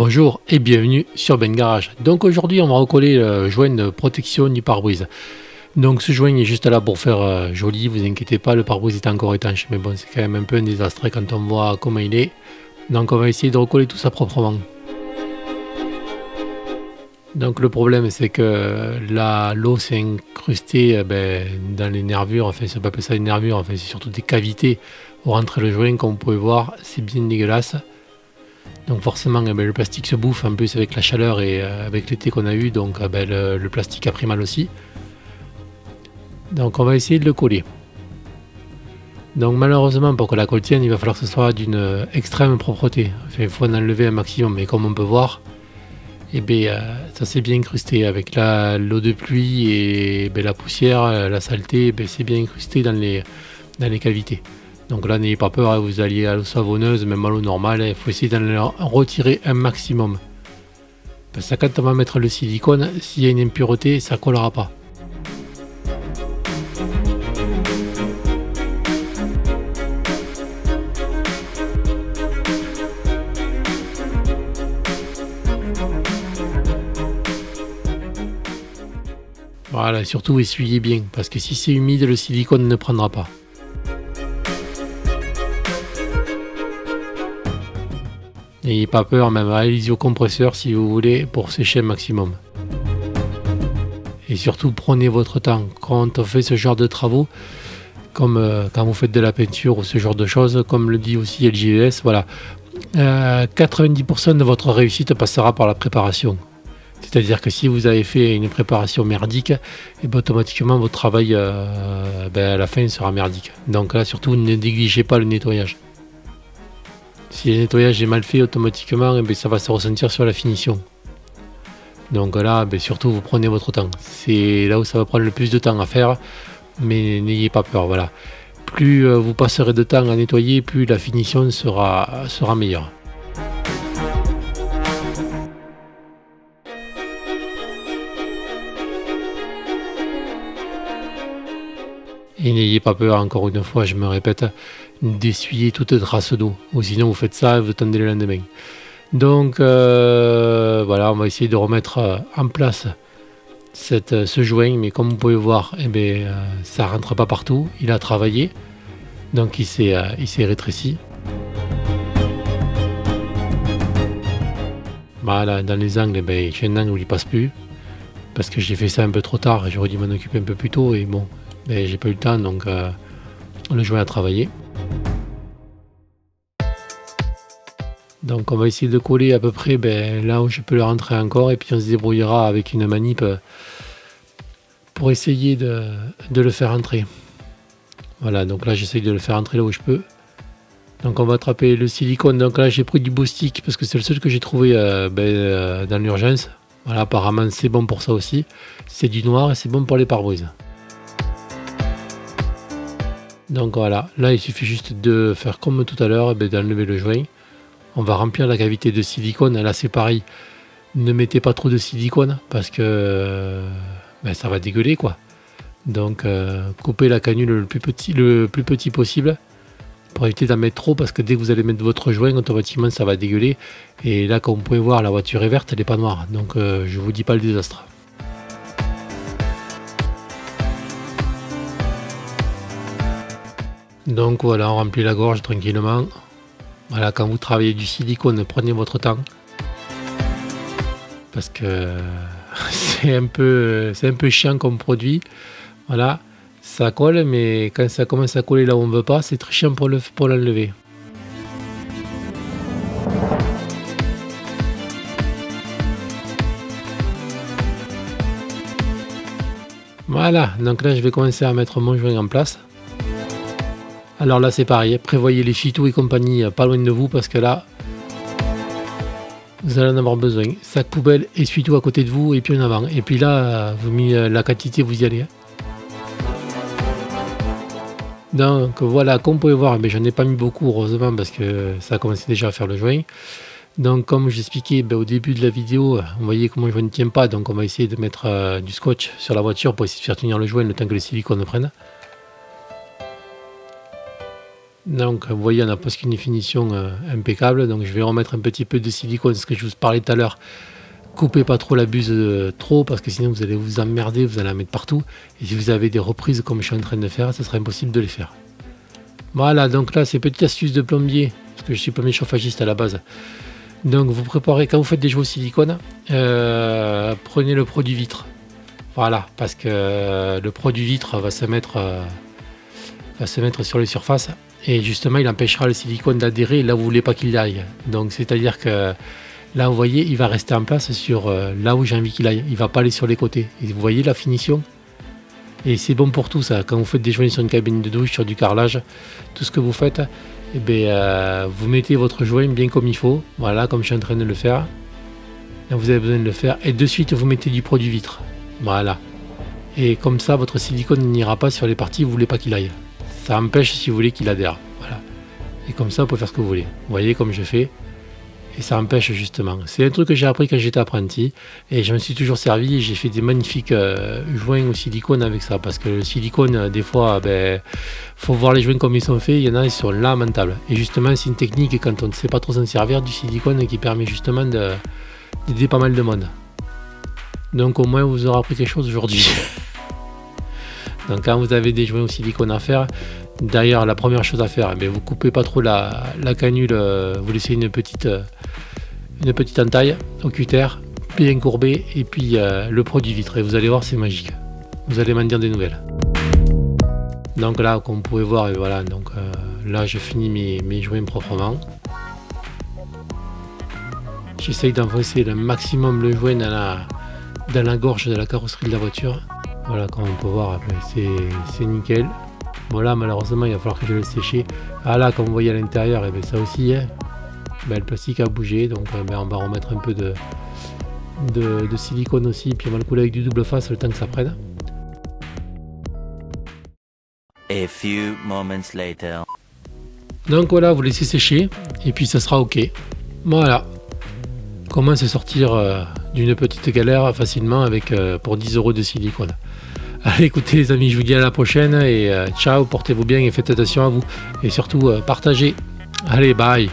Bonjour et bienvenue sur Ben Garage. Donc aujourd'hui on va recoller le joint de protection du pare-brise. Donc ce joint est juste là pour faire joli, vous inquiétez pas, le pare-brise est encore étanche, mais bon c'est quand même un peu un désastre quand on voit comment il est. Donc on va essayer de recoller tout ça proprement. Donc le problème c'est que là l'eau s'est incrustée dans les nervures, enfin c'est pas appeler ça des nervures, enfin c'est surtout des cavités au rentrer le joint, comme vous pouvez voir, c'est bien dégueulasse. Donc forcément le plastique se bouffe en plus avec la chaleur et avec l'été qu'on a eu, donc le plastique a pris mal aussi. Donc on va essayer de le coller. Donc malheureusement pour que la colle tienne, il va falloir que ce soit d'une extrême propreté. Enfin, il faut en enlever un maximum, mais comme on peut voir, ça s'est bien incrusté avec l'eau de pluie et la poussière, la saleté, c'est bien incrusté dans les cavités. Donc là n'ayez pas peur, vous alliez à l'eau savonneuse, même à l'eau normale, il faut essayer d'en retirer un maximum. Parce que quand on va mettre le silicone, s'il y a une impureté, ça ne collera pas. Voilà, surtout essuyez bien, parce que si c'est humide, le silicone ne prendra pas. N'ayez pas peur, même allez-y au compresseur si vous voulez pour sécher un maximum. Et surtout prenez votre temps. Quand on fait ce genre de travaux, comme quand vous faites de la peinture ou ce genre de choses, comme le dit aussi LJVS, voilà, 90% de votre réussite passera par la préparation. C'est-à-dire que si vous avez fait une préparation merdique, automatiquement votre travail à la fin sera merdique. Donc là surtout ne négligez pas le nettoyage. Si le nettoyage est mal fait, automatiquement ça va se ressentir sur la finition. Donc là surtout vous prenez votre temps. C'est là où ça va prendre le plus de temps à faire, mais n'ayez pas peur. Voilà. Plus vous passerez de temps à nettoyer, plus la finition sera meilleure. Et n'ayez pas peur, encore une fois, je me répète, d'essuyer toute trace d'eau. Ou sinon vous faites ça et vous attendez le lendemain. Donc voilà, on va essayer de remettre en place ce joint. Mais comme vous pouvez voir, ça ne rentre pas partout. Il a travaillé. Donc il s'est rétréci. Voilà, dans les angles, j'ai un angle où il ne passe plus. Parce que j'ai fait ça un peu trop tard. J'aurais dû m'en occuper un peu plus tôt. Et bon, j'ai pas eu le temps. Donc le joint a travaillé. Donc on va essayer de coller à peu près là où je peux le rentrer encore. Et puis on se débrouillera avec une manip pour essayer de le faire entrer. Voilà, donc là j'essaye de le faire entrer là où je peux. Donc on va attraper le silicone. Donc là j'ai pris du Bostik parce que c'est le seul que j'ai trouvé dans l'urgence. Voilà, apparemment c'est bon pour ça aussi. C'est du noir et c'est bon pour les pare-brises. Donc voilà, là il suffit juste de faire comme tout à l'heure, d'enlever le joint. On va remplir la cavité de silicone. Là c'est pareil, ne mettez pas trop de silicone parce que ça va dégueuler quoi. Donc coupez la canule le plus petit possible pour éviter d'en mettre trop, parce que dès que vous allez mettre votre joint, automatiquement ça va dégueuler. Et là comme vous pouvez voir, la voiture est verte, elle n'est pas noire. Donc je vous dis pas le désastre. Donc voilà, on remplit la gorge tranquillement. Voilà, quand vous travaillez du silicone, prenez votre temps. Parce que c'est un peu chiant comme produit. Voilà, ça colle, mais quand ça commence à coller là où on ne veut pas, c'est très chiant pour l'enlever. Voilà, donc là je vais commencer à mettre mon joint en place. Alors là c'est pareil, prévoyez les fitous et compagnie pas loin de vous, parce que là vous allez en avoir besoin. Sac poubelle, essuie-tout à côté de vous et puis en avant. Et puis là, vous mettez la quantité, vous y allez. Donc voilà, comme vous pouvez voir, j'en ai pas mis beaucoup heureusement parce que ça a commencé déjà à faire le joint. Donc comme j'expliquais au début de la vidéo, vous voyez comment le joint ne tient pas. Donc on va essayer de mettre du scotch sur la voiture pour essayer de faire tenir le joint le temps que le silicone prenne. Donc vous voyez, on a presque une finition impeccable. Donc je vais remettre un petit peu de silicone, ce que je vous parlais tout à l'heure. Coupez pas trop la buse trop parce que sinon vous allez vous emmerder, vous allez la mettre partout. Et si vous avez des reprises comme je suis en train de faire, ce sera impossible de les faire. Voilà, donc là c'est petite astuce de plombier, parce que je suis plombier chauffagiste à la base. Donc vous préparez, quand vous faites des jouets au silicone, prenez le produit vitre. Voilà, parce que le produit vitre va se mettre sur les surfaces et justement il empêchera le silicone d'adhérer là où vous ne voulez pas qu'il aille. Donc c'est-à-dire que là vous voyez, il va rester en place sur là où j'ai envie qu'il aille. Il ne va pas aller sur les côtés. Et vous voyez la finition? Et c'est bon pour tout ça. Quand vous faites des joints sur une cabine de douche, sur du carrelage, tout ce que vous faites, eh bien, vous mettez votre joint bien comme il faut. Voilà, comme je suis en train de le faire. Là, vous avez besoin de le faire. Et de suite, vous mettez du produit vitre. Voilà. Et comme ça, votre silicone n'ira pas sur les parties où vous ne voulez pas qu'il aille. Ça empêche si vous voulez qu'il adhère. Voilà. Et comme ça, vous pouvez faire ce que vous voulez. Vous voyez comme je fais. Et ça empêche justement. C'est un truc que j'ai appris quand j'étais apprenti. Et je me suis toujours servi. Et j'ai fait des magnifiques joints au silicone avec ça. Parce que le silicone, des fois, faut voir les joints comme ils sont faits. Il y en a, ils sont lamentables. Et justement, c'est une technique quand on ne sait pas trop s'en servir du silicone qui permet justement d'aider pas mal de monde. Donc au moins, vous aurez appris quelque chose aujourd'hui. Donc quand vous avez des joints au silicone à faire, d'ailleurs la première chose à faire, vous coupez pas trop la canule, vous laissez une petite entaille au cutter, bien courbée, et puis le produit vitre, et vous allez voir, c'est magique. Vous allez m'en dire des nouvelles. Donc là, comme vous pouvez voir, et voilà, donc là je finis mes joints proprement. J'essaye d'enfoncer le maximum le joint dans la gorge de la carrosserie de la voiture. Voilà, comme on peut voir, c'est nickel. Bon là, malheureusement, il va falloir que je le sèche. Ah là, comme vous voyez à l'intérieur, ça aussi, le plastique a bougé. Donc on va remettre un peu de silicone aussi. Puis on va le couler avec du double face le temps que ça prenne. A few moments later. Donc voilà, vous laissez sécher. Et puis ça sera OK. Voilà. Comment se sortir d'une petite galère facilement avec pour 10 € de silicone. Allez, écoutez les amis, je vous dis à la prochaine et ciao, portez-vous bien et faites attention à vous. Et surtout, partagez. Allez, bye.